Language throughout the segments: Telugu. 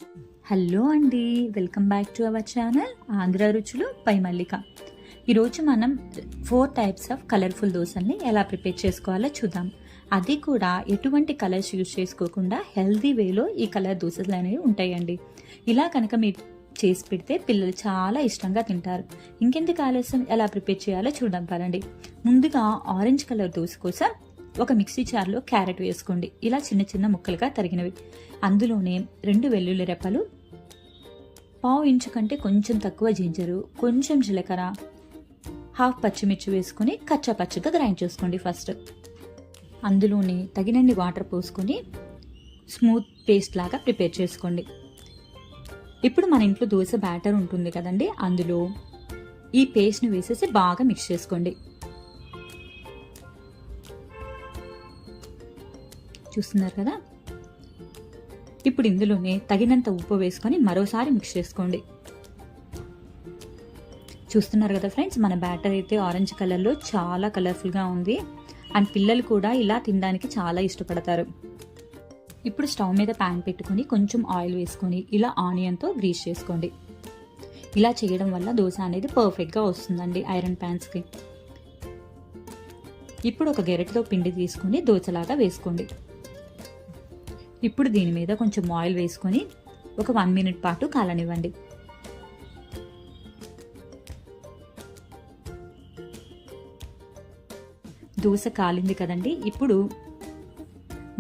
హలో అండి, welcome back to our channel Andhra రుచులు పై మల్లిక. ఈరోజు మనం 4 టైప్స్ ఆఫ్ కలర్ఫుల్ దోశల్ని ఎలా ప్రిపేర్ చేసుకోవాలో చూద్దాం. అది కూడా ఎటువంటి కలర్స్ యూజ్ చేసుకోకుండా హెల్దీ వేలో ఈ కలర్ దోశలు అనేవి ఉంటాయండి. ఇలా కనుక మీరు చేసి పెడితే పిల్లలు చాలా ఇష్టంగా తింటారు. ఇంకెందుకు ఆలస్యం, ఎలా ప్రిపేర్ చేయాలో చూద్దాం పరండి. ముందుగా ఆరెంజ్ కలర్ దోశ కోసం ఒక మిక్సీ జార్లో క్యారెట్ వేసుకోండి. ఇలా చిన్న చిన్న ముక్కలుగా తరిగినవి. అందులోనే 2 వెల్లుల్లి రెప్పలు, 1/2 ఇంచు కంటే కొంచెం తక్కువ జింజరు, కొంచెం జీలకర్ర, 1/2 పచ్చిమిర్చి వేసుకుని కచ్చా పచ్చగా గ్రైండ్ చేసుకోండి. ఫస్ట్ అందులోనే తగినన్ని వాటర్ పోసుకొని స్మూత్ పేస్ట్ లాగా ప్రిపేర్ చేసుకోండి. ఇప్పుడు మన ఇంట్లో దోశ బ్యాటర్ ఉంటుంది కదండి, అందులో ఈ పేస్ట్ని వేసేసి బాగా మిక్స్ చేసుకోండి. చూస్తున్నారు కదా. ఇప్పుడు ఇందులోనే తగినంత ఉప్పు వేసుకొని మరోసారి మిక్స్ చేసుకోండి. చూస్తున్నారు కదా ఫ్రెండ్స్, మన బ్యాటర్ అయితే ఆరెంజ్ కలర్లో చాలా కలర్ఫుల్గా ఉంది. అండ్ పిల్లలు కూడా ఇలా తినడానికి చాలా ఇష్టపడతారు. ఇప్పుడు స్టవ్ మీద ప్యాన్ పెట్టుకుని కొంచెం ఆయిల్ వేసుకొని ఇలా ఆనియన్తో గ్రీస్ చేసుకోండి. ఇలా చేయడం వల్ల దోశ అనేది పర్ఫెక్ట్గా వస్తుందండి ఐరన్ ప్యాన్స్కి. ఇప్పుడు ఒక గెరెట్తో పిండి తీసుకుని దోశలాగా వేసుకోండి. ఇప్పుడు దీని మీద కొంచెం ఆయిల్ వేసుకొని ఒక 1 మినిట్ పాటు కాలనివ్వండి. దోశ కాలింది కదండి. ఇప్పుడు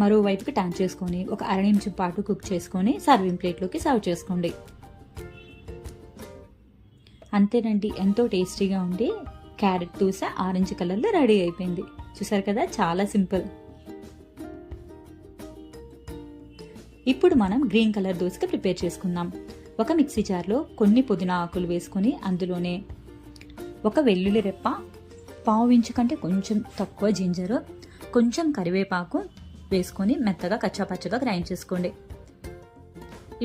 మరోవైపుకి టర్న్ చేసుకొని ఒక 1/2 నిమిషం పాటు కుక్ చేసుకొని సర్వింగ్ ప్లేట్లోకి సర్వ్ చేసుకోండి. అంతేనండి, ఎంతో టేస్టీగా ఉండి క్యారెట్ దోశ ఆరెంజ్ కలర్లో రెడీ అయిపోయింది. చూసారు కదా, చాలా సింపుల్. ఇప్పుడు మనం గ్రీన్ కలర్ దోశకి ప్రిపేర్ చేసుకుందాం. ఒక మిక్సీ జార్లో కొన్ని పుదీనా ఆకులు వేసుకొని అందులోనే ఒక వెల్లుల్లి రెప్ప, 1/2 ఇంచు కంటే కొంచెం తక్కువ జింజరు, కొంచెం కరివేపాకు వేసుకొని మెత్తగా కచ్చాపచ్చగా గ్రైండ్ చేసుకోండి.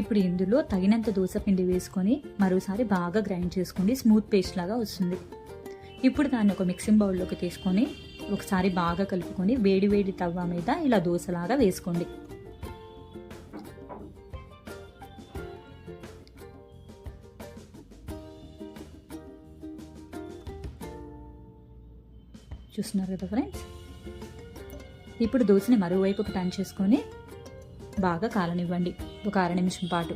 ఇప్పుడు ఇందులో తగినంత దోశ పిండి వేసుకొని మరోసారి బాగా గ్రైండ్ చేసుకోండి. స్మూత్ పేస్ట్ లాగా వస్తుంది. ఇప్పుడు దాన్ని ఒక మిక్సింగ్ బౌల్లోకి తీసుకొని ఒకసారి బాగా కలుపుకొని వేడి వేడి తవ్వ మీద ఇలా దోశలాగా వేసుకోండి. చూస్తున్నారు కదా ఫ్రెండ్స్. ఇప్పుడు దోశని మరోవైపుకి టర్న్ చేసుకొని బాగా కాలనివ్వండి ఒక 1/2 నిమిషం పాటు.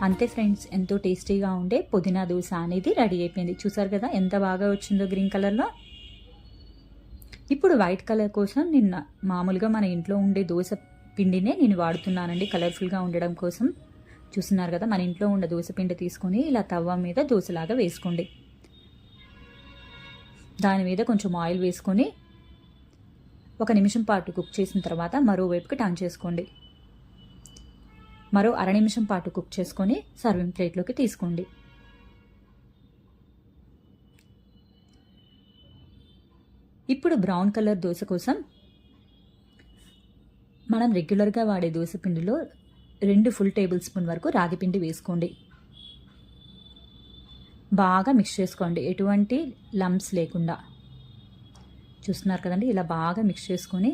అంతే ఫ్రెండ్స్, ఎంతో టేస్టీగా ఉండే పుదీనా దోశ అనేది రెడీ అయిపోయింది. చూసారు కదా ఎంత బాగా వచ్చిందో గ్రీన్ కలర్లో. ఇప్పుడు వైట్ కలర్ కోసం మామూలుగా మన ఇంట్లో ఉండే దోశ పిండినే నేను వాడుతున్నానండి కలర్ఫుల్గా ఉండడం కోసం. చూస్తున్నారు కదా, మన ఇంట్లో ఉండే దోశ పిండి తీసుకొని ఇలా తవ్వ మీద దోశలాగా వేసుకోండి. దాని మీద కొంచెం ఆయిల్ వేసుకొని 1 నిమిషం పాటు కుక్ చేసిన తర్వాత మరోవైపుకి టర్న్ చేసుకోండి. మరో 1/2 నిమిషం పాటు కుక్ చేసుకొని సర్వింగ్ ప్లేట్లోకి తీసుకోండి. ఇప్పుడు బ్రౌన్ కలర్ దోశ కోసం మనం రెగ్యులర్గా వాడే దోశ పిండిలో 2 ఫుల్ టేబుల్ స్పూన్ వరకు రాగి పిండి వేసుకోండి. బాగా మిక్స్ చేసుకోండి, ఎటువంటి లంప్స్ లేకుండా. చూస్తున్నారు కదండి, ఇలా బాగా మిక్స్ చేసుకొని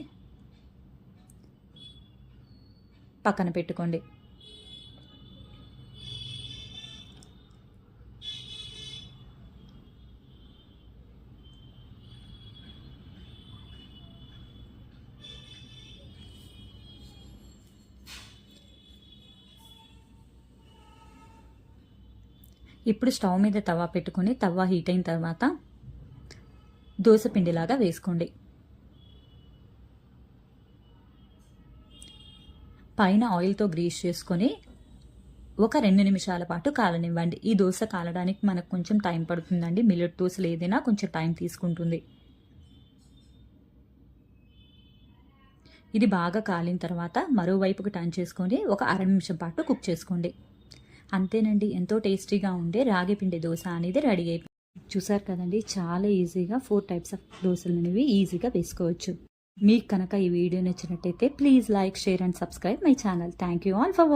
పక్కన పెట్టుకోండి. ఇప్పుడు స్టవ్ మీద తవా పెట్టుకొని తవా హీట్ అయిన తర్వాత దోశ పిండిలాగా వేసుకోండి. పైన ఆయిల్తో గ్రీస్ చేసుకొని ఒక 2 నిమిషాల పాటు కాలనివ్వండి. ఈ దోశ కాలడానికి మనకు కొంచెం టైం పడుతుందండి. మిల్లెట్ దోశలు ఏదైనా కొంచెం టైం తీసుకుంటుంది. ఇది బాగా కాలిన తర్వాత మరోవైపుకు టర్న్ చేసుకొని ఒక 1/2 నిమిషం పాటు కుక్ చేసుకోండి. అంతేనండి, ఎంతో టేస్టీగా ఉండే రాగి పిండి దోశ అనేది రెడీ అయిపోయింది. చూసారు కదండి, చాలా ఈజీగా 4 టైప్స్ ఆఫ్ దోశలు అనేవి ఈజీగా వేసుకోవచ్చు. మీకు కనుక ఈ వీడియో నచ్చినట్టయితే please like, share and subscribe my channel. Thank you all for